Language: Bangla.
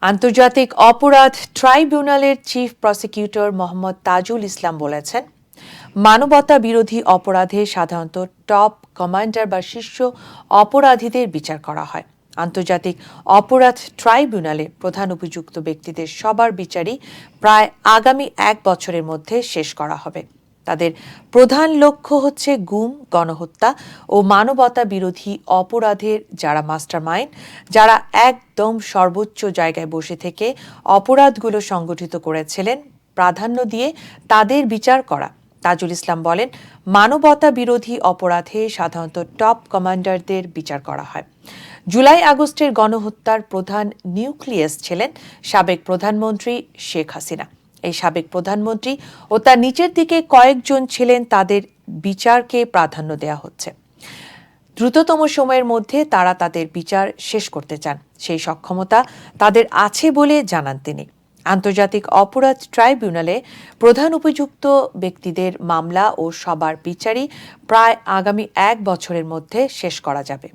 আন্তর্জাতিক অপরাধ ট্রাইব্যুনালের চিফ প্রসিকিউটর মোহাম্মদ তাজুল ইসলাম বলেছেন, মানবতা বিরোধী অপরাধে সাধারণত টপ কমান্ডার বা শীর্ষ অপরাধীদের বিচার করা হয়। আন্তর্জাতিক অপরাধ ট্রাইব্যুনালে প্রধান অভিযুক্ত ব্যক্তিদের সবার বিচারই প্রায় আগামী 1 বছরের মধ্যে শেষ করা হবে। তাদের প্রধান লক্ষ্য হচ্ছে গুম, গণহত্যা ও মানবতা বিরোধী অপরাধের যারা মাস্টারমাইন্ড, যারা একদম সর্বোচ্চ জায়গায় বসে থেকে অপরাধগুলো সংগঠিত করেছিলেন, প্রাধান্য দিয়ে তাদের বিচার করা। তাজুল ইসলাম বলেন, মানবতা বিরোধী অপরাধে সাধারণত টপ কমান্ডারদের বিচার করা হয়। জুলাই আগস্টের গণহত্যার প্রধান নিউক্লিয়াস ছিলেন সাবেক প্রধানমন্ত্রী শেখ হাসিনা। এই সাবেক প্রধানমন্ত্রী ও তার নিচের দিকে কয়েকজন ছিলেন, তাদের বিচারকে প্রাধান্য দেওয়া হচ্ছে। দ্রুততম সময়ের মধ্যে তারা তাদের বিচার শেষ করতে চান, সেই সক্ষমতা তাদের আছে বলে জানান তিনি। আন্তর্জাতিক অপরাধ ট্রাইব্যুনালে প্রধান উপযুক্ত ব্যক্তিদের মামলা ও সবার বিচারই প্রায় আগামী 1 বছরের মধ্যে শেষ করা যাবে।